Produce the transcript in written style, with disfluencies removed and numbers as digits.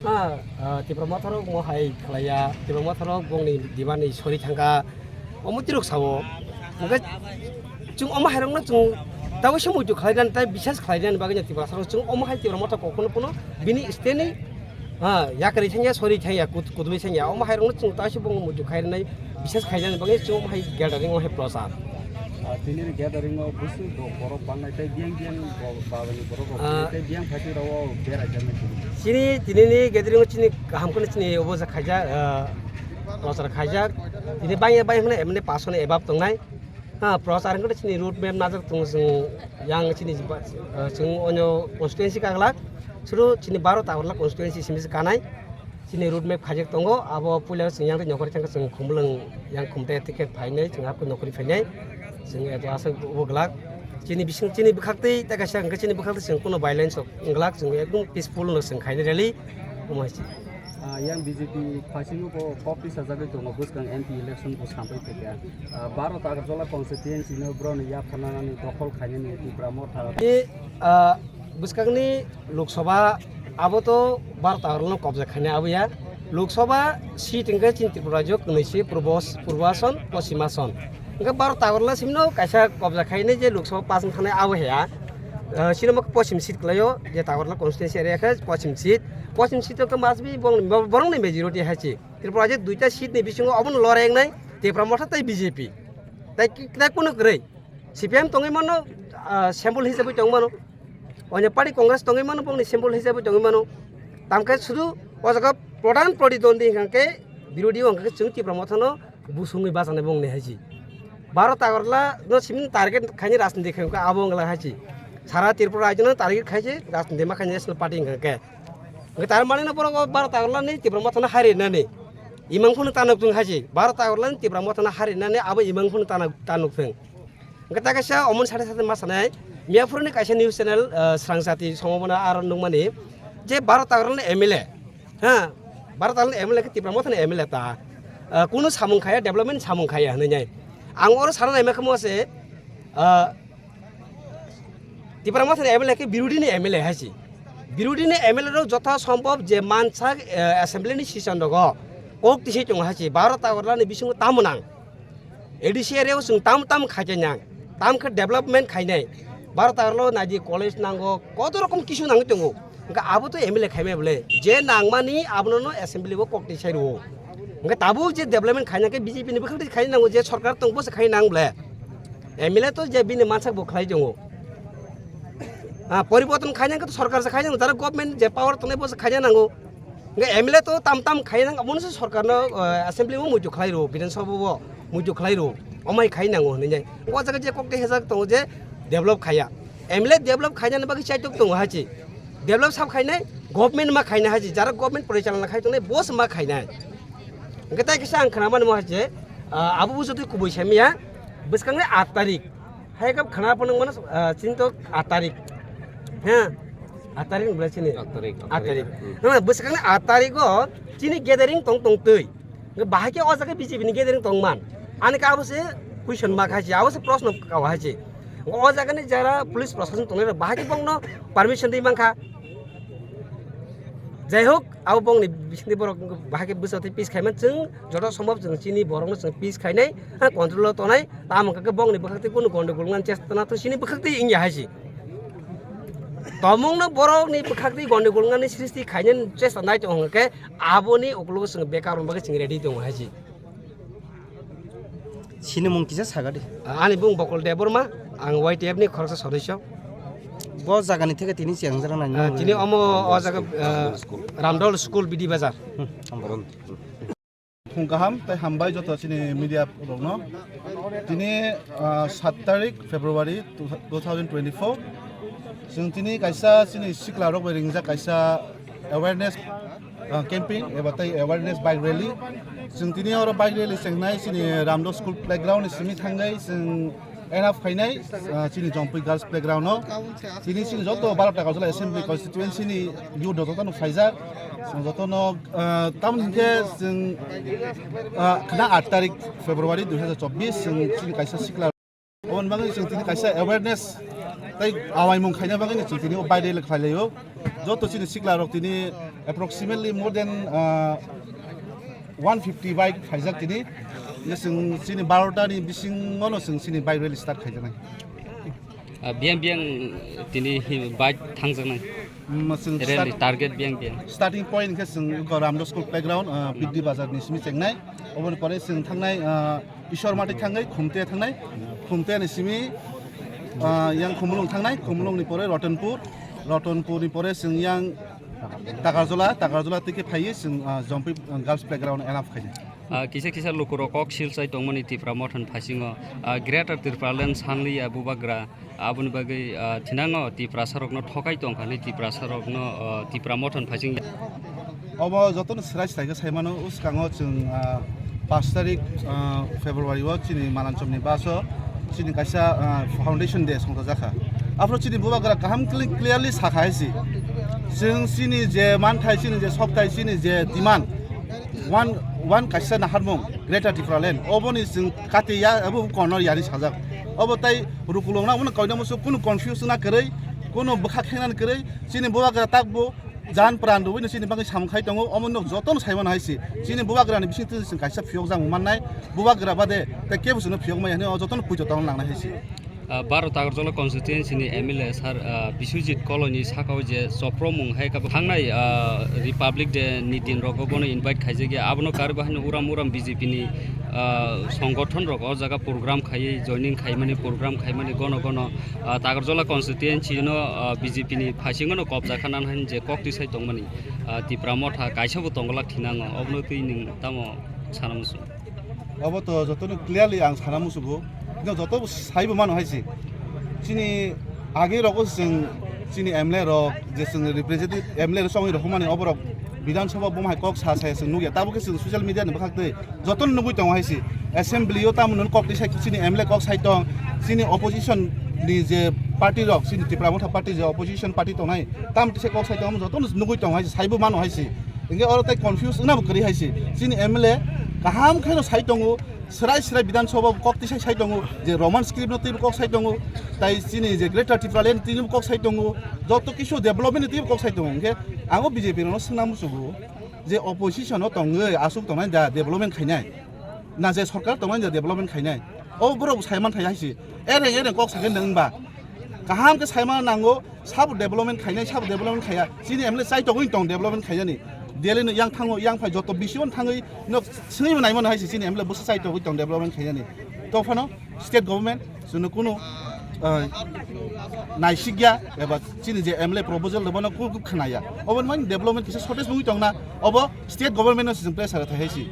Tipra motor mo hai kalaya tipra motor bongni dimani sori thangka omutirok sawo muga chung oma hairong na chung tawo semu ju khalaidan tai bisas khalaidan baganya tipra sarong chung oma hai tipra motor kokono puno bini steni yakari thangya sori thangya kudumi thangya oma hairong na chung tashi bong mu ju khalaidan bisas khalaidan baganya chung oma hai gathering mo hai prosar Tini gathering of busu borok pangai tai biang bawani borok tai biang phati rawo bera jamme sini ni gathering chini hamkone chini obosa khaja prosar khaja ini banyak mana emne pasone ebab tongnai prosar ngone chini road map najak tung yang chini chung onyo constituency kaglak suru chini 12 tahun constituency simis kanai sini road map khajak tongo abo pula sing yang nyokori changka sing khumleng yang khumte ticket phainai chung apko nokori phainai sing eto asa oglak chini bising chini bukhakti ta kasang chini bukhakti sing kono violence nglak sing ekdom peaceful no sing khaine rally omaisi yang BJP phasinu ko copy sajabe tongo buskang MP election ko sampai tekya 12 tagar jola constituency no bron ya phanani dokol khaine ni tipra mor thara buskang ni lok sabha abo to 12 tagar no kobja khaine abo ya lok sabha seat ingga chin tripura jok naisi purbason posimason ingga 12 tagar la simno kaisa kobja khaine je lok sabha pasang thane abo ya sino mak posim seat klayo je tagar la constituency area kha posim seat to must be borong ni majority hachi tripura je duita seat ni bisingo obon loreng nai tipra motha tai BJP tai kita kuno grei CPM tongai mano sampul hisabe tong mano onya party congress tongai mano pong ni sampul hisabe tongai mano tamkai sudu ojaga prodan prodidonti hangke birodi hangke chung tipra motha no busungui basane bong ne hachi 12 tagarla no simin target khani rajniti khangka abong la hachi সারা ত্রিপুরা রাজ্য না target খাইছে রাজনীতি মা খাইছে national party হংকে তার মানে না বড় 12 তাগরলা নি ত্রিপুরা মথনা হারি না নি ইমাংখুন তানক তুং হাজি 12 তাগরলা নি ত্রিপুরা মথনা হারি না নি আবো ইমাংখুন তানক তুং তা কাইসা অমন সাথে সাথে মাসানায় মিয়াপুরনি কাইসা নিউজ চ্যানেল স্রাংসাতি সম্ভাবনা আর নংমানি যে 12 তাগরলা এমএলএ 12 তাগরলা এমএলএ কে ত্রিপুরা মথনা এমএলএ তা কোনো সামুং খায়া ডেভেলপমেন্ট সামুং খায়া হনাই আং ওর সারা নাইমা খামোছে ত্রিপুরা মথনা এমএলএ কে বিরোধী এমএলএ হাসি বিরোধী এমএলএ র যথা সম্ভব যে মানসাক অ্যাসেম্বলি নি সিজন দগ কক তিসি টং হাসি 12 তাগরলা নি বিসং তামনাং এডিসি এরিয়াও जों তাম খাইজানাং তামখে ডেভেলপমেন্ট খাইনাই 12 তাগরলা নাজি কলেজ নাঙ্গো কত রকম কিছু নাঙ্গো দঙ্গো গা আবো তো এমএলএ খাইমে বলে যে নাংমানি আবনো অ্যাসেম্বলি ও কক তিসাই রো গা তাবু যে ডেভেলপমেন্ট খাইনাকে বিজেপি নি বখতি খাইনাঙ্গো যে সরকার তং বসে খাইনাং বলে এমএলএ তো যে বিনি মানসাক বখলাই দঙ্গো পরিবর্তন খাইনাং তো সরকার সে খাইনাং তারা গভর্নমেন্ট যে পাওয়ার তনে বসে খাইনাঙ্গো এমএলএ তো তাম খাইনাং আমনসে সরকার ন অ্যাসেম্বলি ও মুজু খাই রো বিধানসভা ও মুজু খাই রো অমাই খাইনাঙ্গো হনে যাই ও জায়গা যে kokte হেজাক তো যে ডেভেলপ খাইয়া এমএলএ ডেভেলপ খাইনানে বাকি চাইতক তো হাজি ডেভেলপ সাব খাইনাই গভর্নমেন্ট মা খাইনা হাজি যারা গভর্নমেন্ট পরিচালনা খাইতনে বস মা খাইনাই গতাই কিসা আং খানামান মা হাজি আবু বুজতি কুবই সামিয়া বসকাংনে 8 তারিখ হাইকাপ খানা পনং মানে চিন্তো 8 তারিখ 8 tarik belas sini. 8 tarik. Nah, besok 8 tarik go, sini gathering tong tui. Bahaya orang ke BJP ni gathering tong man. Ane ka awase question mark haji, awase prasno ka haji. Orang jaga ni jara police prosecution tong ni bahaya bong no permission di mangka. Jai hok, aw bong ni bisni borok bahaya besok ti peace khaiman jeng jodoh সম্ভব jeng sini borong no jeng peace khainai, control tonai, tam ka bong ni bakhti kuno gondogolngan chestana to sini bakhti ingya haji. তমংনো বড় নি বখাকতি গন্ডগোলঙানি সৃষ্টি খাইনেন চেষ্টা নাই তংকে আবনি ওকলো song বেকারন বাকে Singh ready দং হাজি সিনে মুং কিসা সাগাদি আনি বুং বকল দে বর্মা আং YTF নি খরচ সদস্য ব জাগানি থেকে তিনি চেংজারা নাই তিনি অম অ জায়গা রামদল স্কুল বিডি বাজার फुंगाहाम ताई हामबाय जत सिनि मीडिया रंनो दिनै 7 तारिख फेब्रुवारि 2024 जों दिनै कायसा सिनि सिक्ला रक रिंजा कायसा अवेयरनेस कैंपेन एबा ताई अवेयरनेस बाइक रैली जों दिनै आरो बाइक रैली सेंनाय सिनि रामदो स्कुल प्लेग्राउंड सिनि थांगाय जों एनाफ फाइनाय सिनि जंपी गर्ल्स प्लेग्राउंड दिनै सिनि जत 12 टाका जला एसेंबली कन्स्टिट्युएन्सि नि यु दतनो फाइजा जों जतनो तामके जों खना 8 तारिख फेब्रुवारि 2024 जों सिनि कायसा सिक्ला ओन बागै जों दिनै कायसा अवेयरनेस তাই আওয়াই মুং খাইনা বাকি নি তিনি বাইরে খাইলাইও যত চিনি সিকলা রক তিনি অ্যাপ্রক্সিমেটলি মোর দেন 150 বাইক খাইজাক তিনি जों सिनि 12टानि बिसिङावनो जों सिनि बाइरेल स्टार्ट खायजानाय बियां दिनै बाइक थांजानाय जों टार्गेट बियां स्टार्टिं पॉइंट के जों रामदो स्कुल प्लेग्राउन्ड बिगदि बाजारनि सिमि चेंनाय अबन परे जों थांनाय ईश्वर माटी थाङै खुमते थांनाय खुमतेनि सिमि यां खुमलुं थांनाय खुमलुंनि परे रतनपुरनि परे जों यां तागारजला तिके फायो जों जम्पि गार्ल्स प्लेग्राउन्ड एनाफ खायजाय किसा लोकर कक सिलसाय दंमोन तिफ्रा मथन फासिङो ग्रेटर तिरपालेन सानलि बुबाग्रा आबुनि बागै थिनाङो तिफ्रा सरकनो ठकाय दंखानि तिफ्रा सरकनो तिफ्रा मथन फासिङ अब जतन सिराय सिरायखौ सायमानो उसकाङो जों 5 तारिख फेब्रुवारियाव चिनि मालानचमनि बासो चिनि कायसा फाउन्डेसन डे संता जाखा आफ्रो चिनि बुबाग्रा गाहाम क्लियारलि साखायसि जों चिनि जे मानथाय चिनि जे सप्ताय चिनि जे डिमान्ड वन कायसा नाहारमुं ग्रेटर टिफ्रालेन अबनि जों काटिया अब कर्नर यानि साजाक अब ताई रुकुलंना उन कयना मुसु कुनु कन्फ्यूजन ना करै कुनु बखा खेनान करै चिनि बुबाग्रा ताकबो जान प्रान दुबैनो चिनि बागै सामखाय दङ अमन जतन सायमान हायसि चिनि बुबाग्रानि बिसिं जों कायसा फियक जां माननाय बुबाग्रा बादे ता केबुसनो फियक मायने जतन पुजतन लांना हायसि 12 तागरजला कन्स्टिट्युएन्सिनि एमएलए सार बिश्वजित कलनि साखाव जे सप्र मुंहाय का थांनाय रिपाब्लिक डे नि दिन रगो बनो इनभाइट खाइजेगे आबनो कारबाहन उराम बीजेपी नि संगठन रग अ जगह प्रोग्राम खाइ जॉइनिंग खाइमाने प्रोग्राम खाइमाने गन तागरजला कन्स्टिट्युएन्सि नो बीजेपी नि फासिङनो कब्जा खानान हन जे कक्ति साइ दंमनि तिप्रा मथा काइसाबो तंगला थिनाङो अबनो तैनि तामो सानामुसु अब तो जतन क्लियरलि आं सानामुसुबो जत साइबो मान हायसि चिनि आगे रगो जों चिनि एमएलए रक जे जों रिप्रेजेंटेटिव एमएलए संगे रख माने अबरक विधानसभा बमाय कक सासाय जों नुगे ताबो के जों सोशल मीडिया नि बखाखै जतन नुगै दं हायसि एसेम्बलियाव तामुन कक साइ चिनि एमएलए कक साइ दं चिनि अपोजिशन नि जे पार्टी रक चिनि तिप्रामथा पार्टी जे अपोजिशन पार्टी तनाय ताम तिसे कक साइ दं जतन नुगै दं हायसि साइबो मान हायसि इंगे अर ताइ कन्फ्यूज उनाबो करि हायसि चिनि एमएलए गाहाम खैनो साइ दङ सिराय विधानसभा कक साइ दङ जे रोमान स्क्रिप्ट नति कक साइ दङ ताइ चिनि जे ग्रेटर टिफ्रालेन तिनि कक साइ दङ जत किसु डेभलपमेन्ट ति कक साइ दङ इंगे आङो बीजेपी नो सनामुसुबो जे अपोजिशन दङै आसुक दंनाय दा डेभलपमेन्ट खायनाय ना जे सरकार दंनाय दा डेभलपमेन्ट खायनाय ओ बरो सायमान थायासि एरे कक साइ नंबा गाहाम के सायमान नांगौ सब डेभलपमेन्ट खाया चिनि एमएलए साइ दङ डेभलपमेन्ट खायनि देलेनो yang थाङो yang फाय जत बिसिवन थाङै न सिनै नायमन हायसि चिनि एमएलए बस साइट दङ डेभलपमेन्ट खायनि तो फानो स्टेट गभर्नमेन्ट जुनो कुनु नायसिगिया एबा चिनि जे एमएलए प्रपोजल दबनो कु खनाया अबन मान डेभलपमेन्ट किसे शर्टेज बुइ दंना अब स्टेट गभर्नमेन्ट जों प्रेसार थायसि